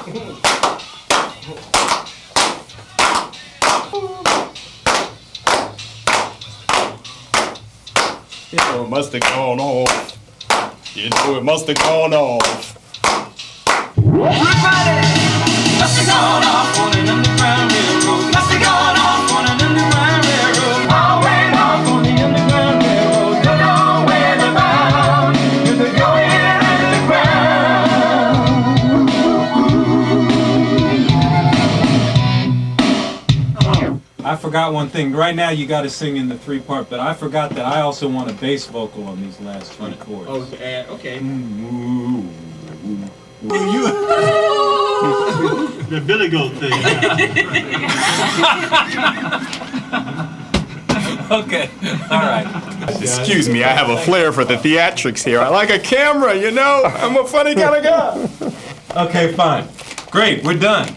You know, it must have gone off. You know, it must have gone off. Must have gone off on an underground railroad. Must have gone off on an underground railroad. All way off on the underground railroad. Don't know where they're bound. They're going underground. I forgot one thing. Right now you got to sing in the 3-part, but I forgot that I also want a bass vocal on these last 3 chords. Okay. Okay. The Billy Goat thing. Okay, all right. Excuse me, I have a flair for the theatrics here. I like a camera, you know? I'm a funny kind of guy. Okay, fine. Great, we're done.